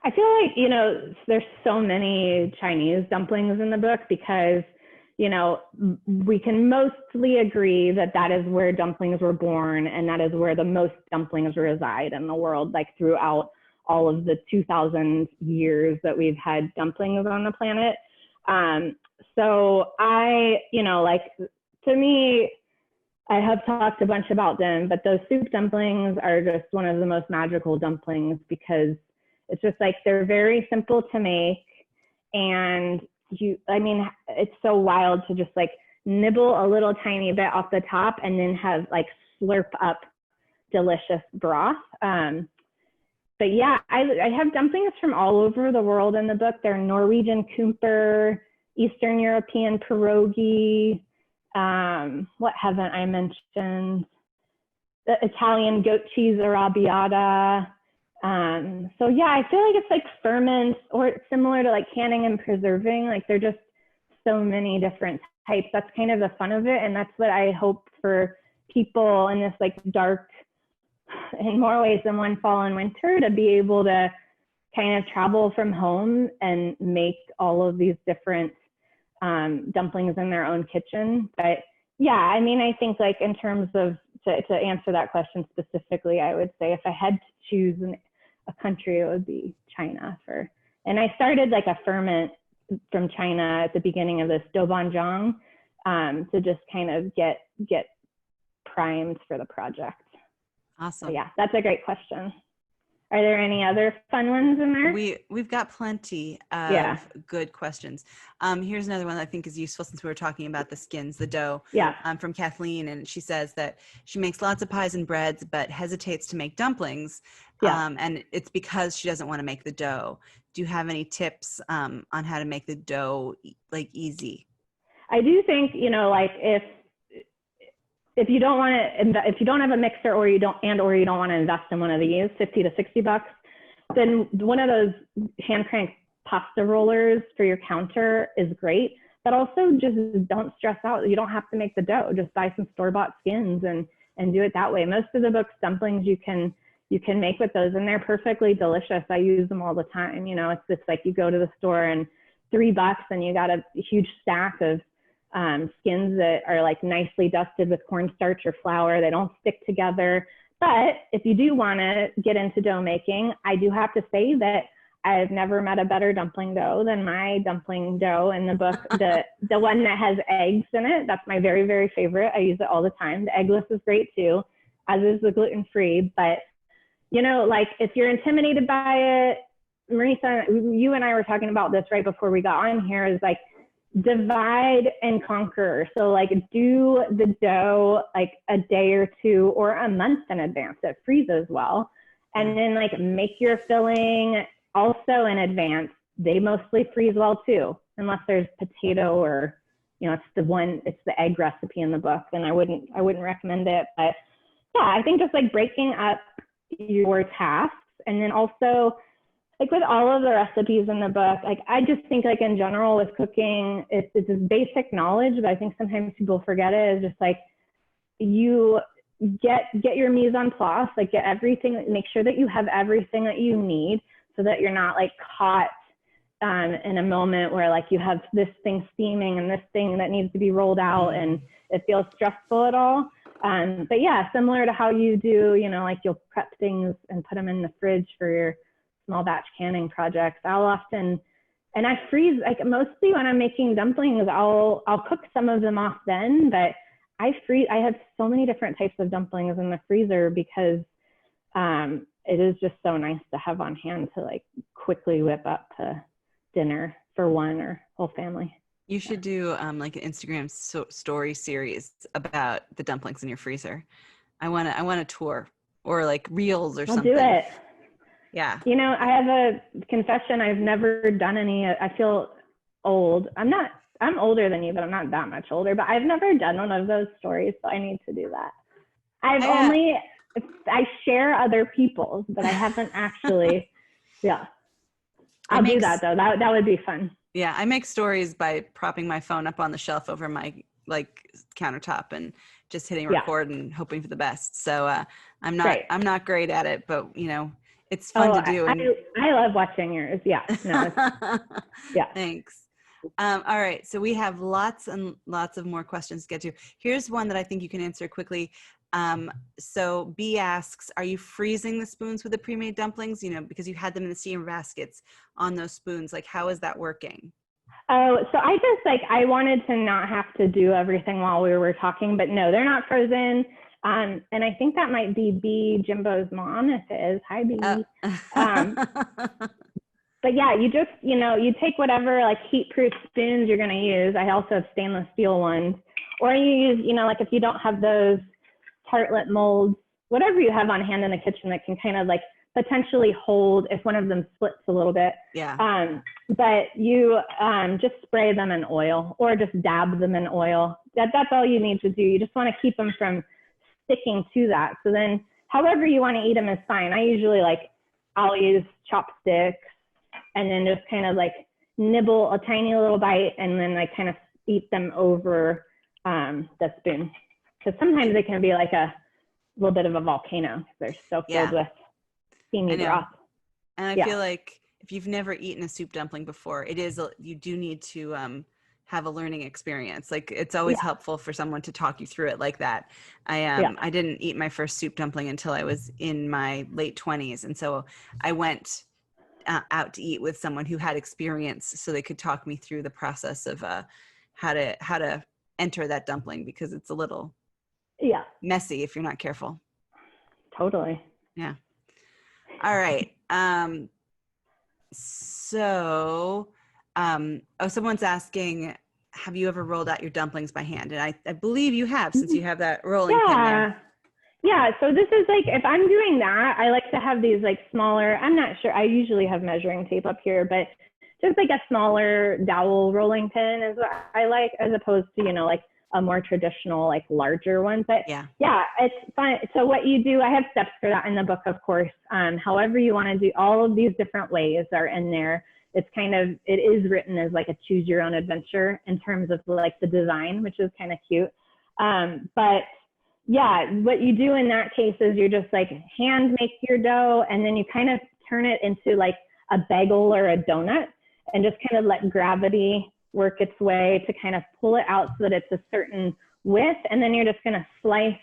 B: I feel like, you know, there's so many Chinese dumplings in the book because, you know, we can mostly agree that that is where dumplings were born, and that is where the most dumplings reside in the world, like throughout all of the 2,000 years that we've had dumplings on the planet. So I, you know, like, to me, I have talked a bunch about them, but those soup dumplings are just one of the most magical dumplings because it's just like they're very simple to make. And it's so wild to just like nibble a little tiny bit off the top and then have like slurp up delicious broth. But yeah, I have dumplings from all over the world in the book. They're Norwegian kumper, Eastern European pierogi. What haven't I mentioned? The Italian goat cheese arrabbiata. So yeah, I feel like it's like ferments or it's similar to like canning and preserving. Like they're just so many different types. That's kind of the fun of it. And that's what I hope for people in this like dark, in more ways than one fall and winter, to be able to kind of travel from home and make all of these different dumplings in their own kitchen. But yeah, I mean, I think like in terms of, to answer that question specifically, I would say if I had to choose a country, it would be China and I started like a ferment from China at the beginning of this doubanjiang to just kind of get primed for the project.
C: Awesome.
B: So yeah, that's a great question. Are there any other fun ones in there?
C: We've got plenty of good questions. Here's another one that I think is useful since we were talking about the skins, the dough.
B: Yeah.
C: From Kathleen, and she says that she makes lots of pies and breads, but hesitates to make dumplings.
B: Yeah.
C: And it's because she doesn't want to make the dough. Do you have any tips on how to make the dough like easy?
B: I do think, like if you don't want to, if you don't have a mixer or you don't want to invest in one of these, $50 to $60, then one of those hand crank pasta rollers for your counter is great. But also just don't stress out. You don't have to make the dough. Just buy some store-bought skins and do it that way. Most of the book's dumplings you can make with those, and they're perfectly delicious. I use them all the time. It's just like you go to the store and $3 and you got a huge stack of skins that are like nicely dusted with cornstarch or flour. They don't stick together. But if you do want to get into dough making, I do have to say that I've never met a better dumpling dough than my dumpling dough in the book. The one that has eggs in it, that's my very, very favorite. I use it all the time. The eggless is great too, as is the gluten-free. But, like if you're intimidated by it, Marisa, you and I were talking about this right before we got on here, is like, divide and conquer. So like do the dough like a day or two or a month in advance. It freezes well. And then like make your filling also in advance. They mostly freeze well too, unless there's potato or, it's the egg recipe in the book, then I wouldn't recommend it. But yeah, I think just like breaking up your tasks, and then also like with all of the recipes in the book, like I just think like in general with cooking, it's this basic knowledge, but I think sometimes people forget it, is just like you get your mise en place, like get everything, make sure that you have everything that you need so that you're not like caught in a moment where like you have this thing steaming and this thing that needs to be rolled out and it feels stressful at all. But yeah, similar to how you do, like you'll prep things and put them in the fridge for your small batch canning projects. I'll often, and I freeze, like mostly when I'm making dumplings, I'll cook some of them off then, but I have so many different types of dumplings in the freezer because it is just so nice to have on hand to like quickly whip up to dinner for one or whole family.
C: You should do like an Instagram story series about the dumplings in your freezer. I want a tour or like reels or something.
B: I'll do it.
C: Yeah.
B: I have a confession. I've never done any. I feel old. I'm older than you, but I'm not that much older. But I've never done one of those stories, so I need to do that. I share other people's, but I haven't actually. Yeah. I'll do that though. That would be fun.
C: Yeah, I make stories by propping my phone up on the shelf over my like countertop and just hitting record and hoping for the best. So I'm not great at it, but it's fun to do.
B: I love watching yours. Yeah. No. Yeah.
C: Thanks. All right. So we have lots and lots of more questions to get to. Here's one that I think you can answer quickly. So B asks, are you freezing the spoons with the pre-made dumplings? Because you had them in the steamer baskets on those spoons. Like, how is that working?
B: Oh, so I wanted to not have to do everything while we were talking, but no, they're not frozen. And I think that might be B, Jimbo's mom, if it is. Hi, B. But yeah, you just, you take whatever like heat-proof spoons you're going to use. I also have stainless steel ones. Or you use, like if you don't have those tartlet molds, whatever you have on hand in the kitchen that can kind of like potentially hold if one of them splits a little bit.
C: Yeah.
B: But you just spray them in oil or just dab them in oil. That's all you need to do. You just want to keep them from sticking to that. So then however you want to eat them is fine. I usually I'll use chopsticks and then just kind of like nibble a tiny little bite and then I kind of eat them over the spoon. Because sometimes they can be like a little bit of a volcano. They're so filled with steamy broth.
C: And I feel like if you've never eaten a soup dumpling before, you do need to have a learning experience. Like it's always helpful for someone to talk you through it like that. I didn't eat my first soup dumpling until I was in my late 20s. And so I went out to eat with someone who had experience so they could talk me through the process of how to enter that dumpling, because it's a little messy if you're not careful.
B: Totally.
C: Yeah. All right. Someone's asking, have you ever rolled out your dumplings by hand? And I believe you have, since you have that rolling pin there.
B: Yeah. So this is like, if I'm doing that, I like to have these like smaller, I'm not sure, I usually have measuring tape up here, but just like a smaller dowel rolling pin is what I like, as opposed to, like a more traditional, like larger one. But yeah, it's fun. So what you do, I have steps for that in the book, of course. However you want to do, all of these different ways are in there. It is written as like a choose your own adventure in terms of like the design, which is kind of cute. But yeah, what you do in that case is you're just like hand make your dough, and then you kind of turn it into like a bagel or a donut, and just kind of let gravity work its way to kind of pull it out so that it's a certain width. And then you're just going to slice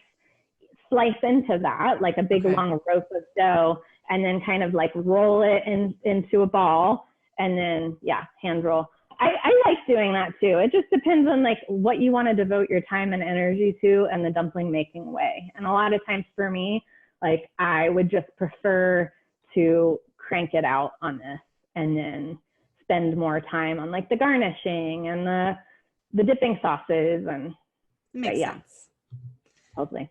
B: into that like a big long rope of dough, and then kind of like roll it into a ball, and then hand roll. I like doing that too. It just depends on like what you want to devote your time and energy to and the dumpling making way. And a lot of times for me, like I would just prefer to crank it out on this and then spend more time on like the garnishing and the dipping sauces and
C: makes sense.
B: Totally.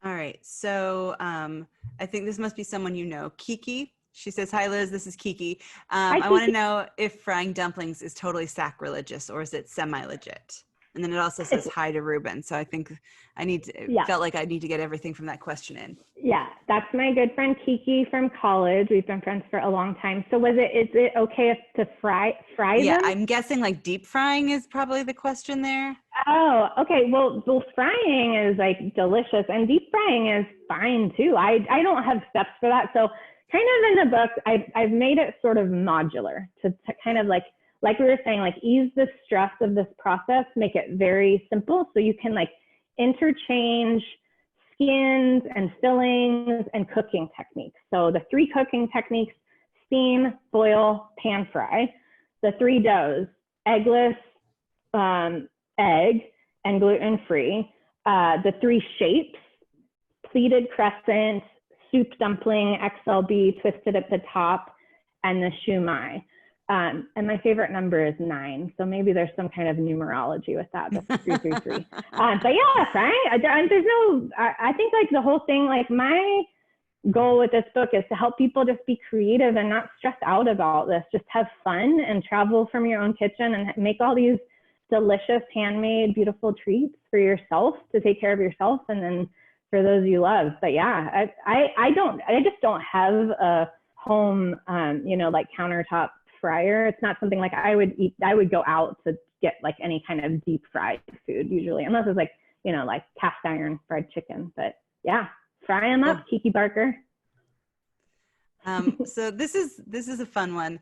C: All right. So I think this must be someone you know. Kiki. She says, hi, Liz, this is Kiki.
B: Hi,
C: I want to know if frying dumplings is totally sacrilegious or is it semi-legit? And then it also says hi to Ruben. So I think felt like I need to get everything from that question in.
B: Yeah, that's my good friend Kiki from college. We've been friends for a long time. So is it okay to fry them?
C: Yeah, I'm guessing like deep frying is probably the question there.
B: Oh, okay. Well, frying is like delicious, and deep frying is fine too. I don't have steps for that. So kind of in the book, I've made it sort of modular to kind of like we were saying, like ease the stress of this process, make it very simple. So you can like interchange skins and fillings and cooking techniques. So the 3 cooking techniques: steam, boil, pan fry. The 3 doughs: eggless, egg, and gluten-free. The 3 shapes: pleated crescent, soup dumpling, XLB, twisted at the top, and the shumai. And my favorite number is 9. So maybe there's some kind of numerology with that. That's 333. But yeah, right? I think like the whole thing, like my goal with this book is to help people just be creative and not stress out about this. Just have fun and travel from your own kitchen and make all these delicious, handmade, beautiful treats for yourself to take care of yourself and then for those you love. But yeah, I just don't have a home, like countertop fryer. It's not something like I would go out to get like any kind of deep fried food usually, unless it's like, like cast iron fried chicken. But yeah, fry them up, Kiki Barker.
C: So this is a fun one.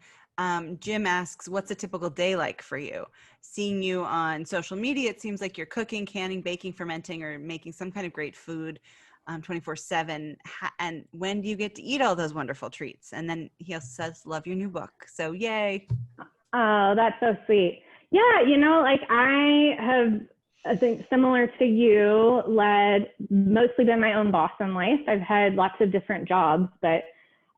C: Jim asks, what's a typical day like for you? Seeing you on social media, it seems like you're cooking, canning, baking, fermenting, or making some kind of great food 24/7. And when do you get to eat all those wonderful treats? And then he also says, love your new book. So yay.
B: Oh, that's so sweet. Yeah, like I think similar to you, mostly been my own boss in life. I've had lots of different jobs, but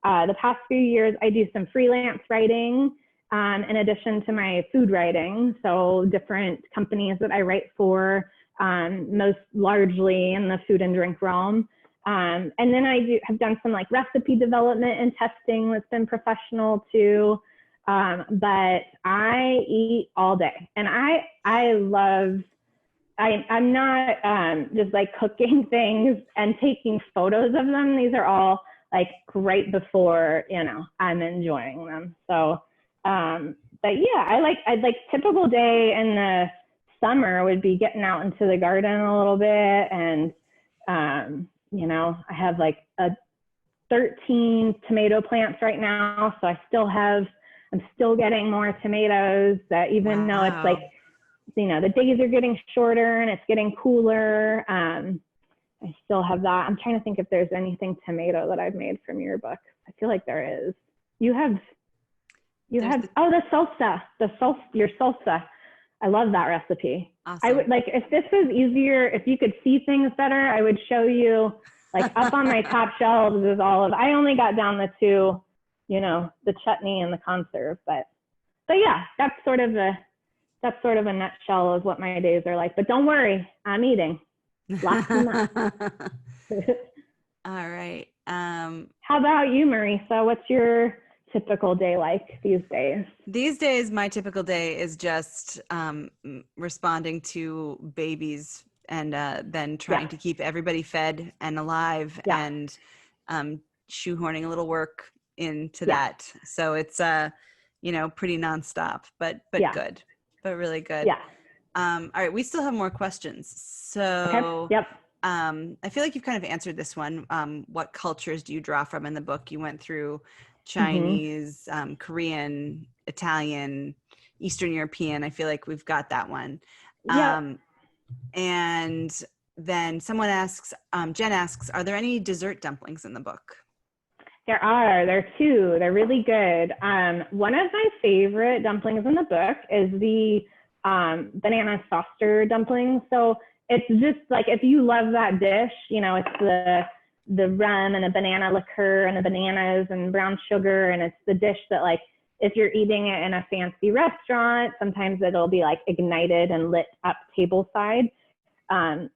B: the past few years I do some freelance writing in addition to my food writing. So different companies that I write for, most largely in the food and drink realm. And then I have done some like recipe development and testing that's been professional too. But I eat all day, and I'm not just like cooking things and taking photos of them. These are all like right before, I'm enjoying them. So, but yeah, I'd like typical day in the summer would be getting out into the garden a little bit. And, I have like 13 tomato plants right now. So I'm still getting more tomatoes, that even though it's like, the days are getting shorter and it's getting cooler. I still have that. I'm trying to think if there's anything tomato that I've made from your book. I feel like there is. The salsa, your salsa. I love that recipe. Awesome. I would like, if this was easier, if you could see things better, I would show you like up on my top shelves is I only got down the two, the chutney and the conserve, but yeah, that's sort of a nutshell of what my days are like. But don't worry, I'm eating lots and lots.
C: All right.
B: How about you, Marisa? What's your typical day like these days?
C: These days, my typical day is just responding to babies and then trying to keep everybody fed and alive and shoehorning a little work into that. So it's pretty nonstop, but good, but really good.
B: Yeah.
C: All right, we still have more questions. So
B: okay. Yep.
C: I feel like you've kind of answered this one. What cultures do you draw from in the book? You went through Chinese, Korean, Italian, Eastern European. I feel like we've got that one. And then someone asks, Jen asks, are there any dessert dumplings in the book?
B: There are. There are two. They're really good. One of my favorite dumplings in the book is the banana saucer dumplings. So it's just like, if you love that dish, it's the rum and the banana liqueur and the bananas and brown sugar. And it's the dish that, like, if you're eating it in a fancy restaurant, sometimes it'll be like ignited and lit up tableside. And,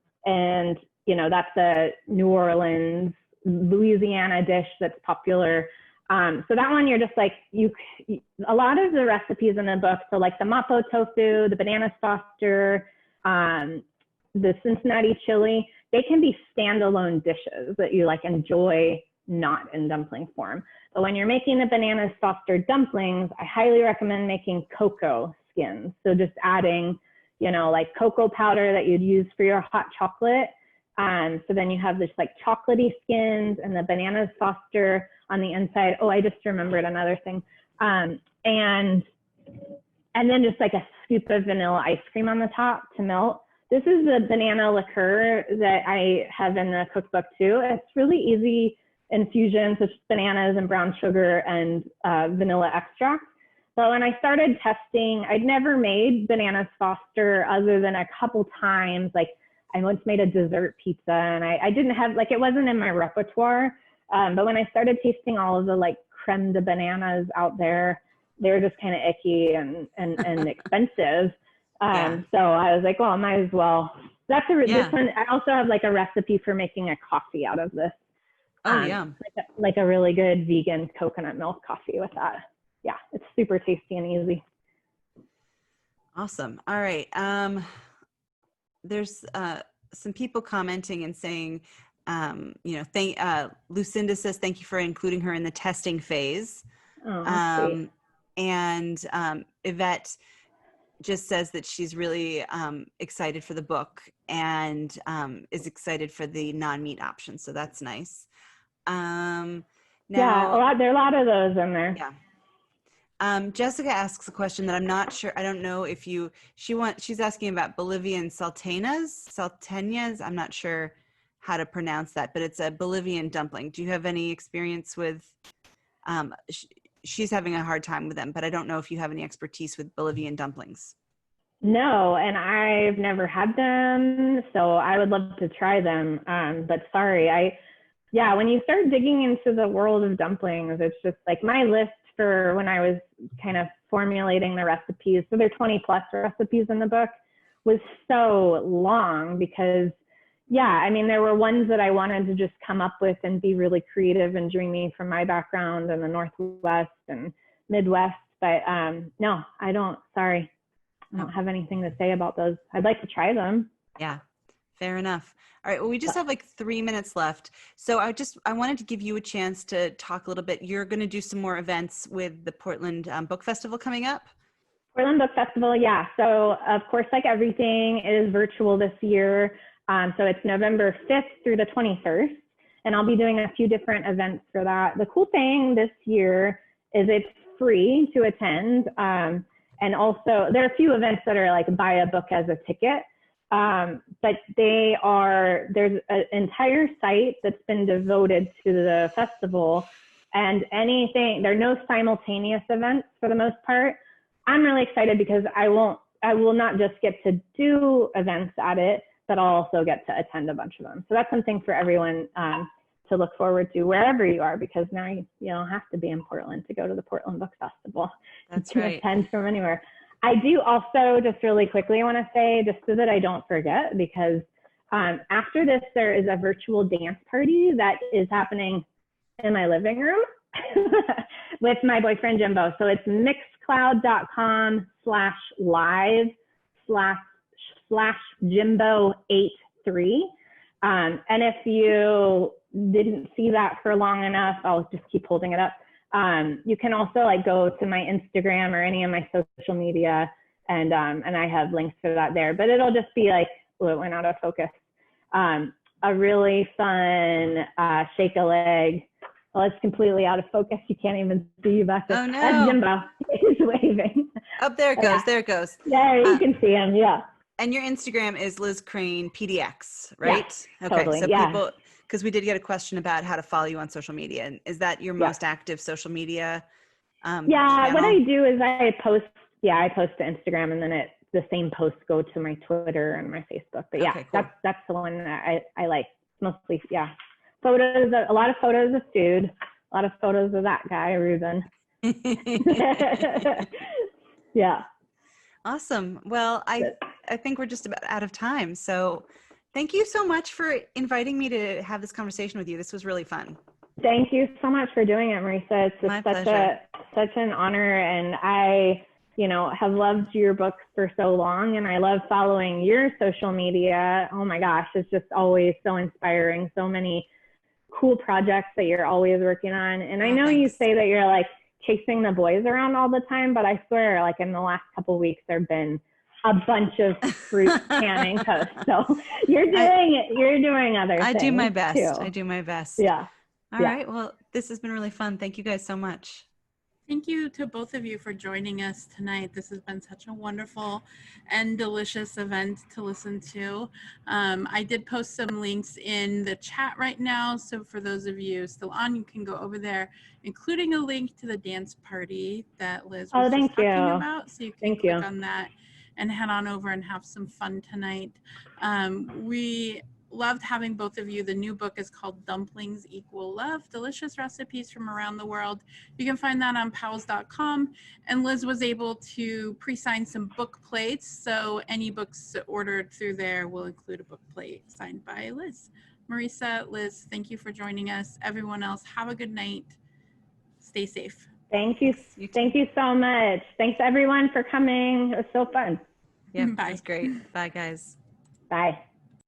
B: that's a New Orleans, Louisiana dish that's popular. So that one, you're just like, a lot of the recipes in the book, so like the mapo tofu, the banana saucer, the Cincinnati chili, they can be standalone dishes that you like enjoy, not in dumpling form. But when you're making the banana saucer dumplings, I highly recommend making cocoa skins. So just adding, like cocoa powder that you'd use for your hot chocolate. So then you have this like chocolatey skins and the banana saucer on the inside. Oh, I just remembered another thing. And then just like a scoop of vanilla ice cream on the top to melt. This is the banana liqueur that I have in the cookbook too. It's really easy infusion, so just bananas and brown sugar and vanilla extract. But when I started testing, I'd never made banana saucer other than a couple times. Like, I once made a dessert pizza, and I didn't have, like, it wasn't in my repertoire. But when I started tasting all of the like creme de bananas out there, they were just kind of icky and expensive. So I was like, well, I might as well. This one, I also have like a recipe for making a coffee out of this. Like a really good vegan coconut milk coffee with that. Yeah, it's super tasty and easy.
C: Awesome. All right. There's some people commenting and saying, Lucinda says, thank you for including her in the testing phase. And Yvette just says that she's really excited for the book and is excited for the non-meat option. So that's nice. Now,
B: there are a lot of those in there.
C: Yeah. Jessica asks a question that I'm not sure. I don't know if she's asking about Bolivian salteñas. I'm not sure how to pronounce that, but it's a Bolivian dumpling. Do you have any experience with, she's having a hard time with them, but I don't know if you have any expertise with Bolivian dumplings.
B: No, and I've never had them, so I would love to try them. But sorry, yeah, when you start digging into the world of dumplings, it's just like my list for when I was kind of formulating the recipes. So there are 20 plus recipes in the book, was so long because, yeah, I mean, there were ones that I wanted to just come up with and be really creative and dreamy from my background in the Northwest and Midwest. But no, I don't, sorry. I don't have anything to say about those. I'd like to try them.
C: Yeah, fair enough. All right, well, we just have like 3 minutes left. So I wanted to give you a chance to talk a little bit. You're going to do some more events with the Portland Book Festival coming up.
B: Portland Book Festival, yeah. So of course, like everything, it is virtual this year. So it's November 5th through the 21st. And I'll be doing a few different events for that. The cool thing this year is it's free to attend. And also there are a few events that are like buy a book as a ticket. But there's an entire site that's been devoted to the festival, and there are no simultaneous events for the most part. I'm really excited because I will not just get to do events at it, but I'll also get to attend a bunch of them. So that's something for everyone to look forward to wherever you are, because now you don't have to be in Portland to go to the Portland Book Festival.
C: That's
B: you can
C: right.
B: attend from anywhere. I do also just really quickly want to say, just so that I don't forget, because after this, there is a virtual dance party that is happening in my living room with my boyfriend, Jimbo. So it's mixcloud.com/live/Jimbo83. And if you didn't see that for long enough, I'll just keep holding it up. You can also like go to my Instagram or any of my social media, and I have links for that there. But it'll just be like, oh, it went out of focus. A really fun shake a leg. Well, it's completely out of focus. You can't even see you back there.
C: Oh no!
B: That's Jimbo. He's waving.
C: Oh, there it goes.
B: Yeah.
C: There it goes.
B: There, you can see him. Yeah.
C: And your Instagram is Liz Crain PDX, right?
B: Yeah,
C: okay.
B: Totally.
C: So
B: yeah.
C: people, because we did get a question about how to follow you on social media. And is that your most active social media?
B: Yeah. What
C: channel?
B: I do is I post to Instagram, and then the same posts go to my Twitter and my Facebook. But yeah,
C: cool.
B: that's the one that I like mostly. Yeah. Photos, a lot of photos of food, a lot of photos of that guy, Ruben. Yeah.
C: Awesome. Well, I think we're just about out of time. So thank you so much for inviting me to have this conversation with you. This was really fun.
B: Thank you so much for doing it, Marisa. It's
C: My
B: just
C: pleasure.
B: such an honor. And I, have loved your books for so long, and I love following your social media. Oh my gosh, it's just always so inspiring. So many cool projects that you're always working on. And I know you say that you're like chasing the boys around all the time, but I swear, like in the last couple of weeks, there've been a bunch of fruit canning posts. So you're doing other things.
C: I do my best.
B: Too.
C: I do my best.
B: Yeah.
C: All right. Well, this has been really fun. Thank you guys so much.
A: Thank you to both of you for joining us tonight. This has been such a wonderful and delicious event to listen to. I did post some links in the chat right now, so for those of you still on, you can go over there, including a link to the dance party that Liz was just talking about. So you can click on that and head on over and have some fun tonight. We loved having both of you. The new book is called Dumplings Equal Love, Delicious Recipes from Around the World. You can find that on powells.com. And Liz was able to pre-sign some book plates. So any books ordered through there will include a book plate signed by Liz. Marisa, Liz, thank you for joining us. Everyone else, have a good night. Stay safe.
B: Thank you. Thank you so much. Thanks everyone for coming. It was so fun.
C: Yeah,
A: Bye.
C: that's great. Bye, guys.
B: Bye.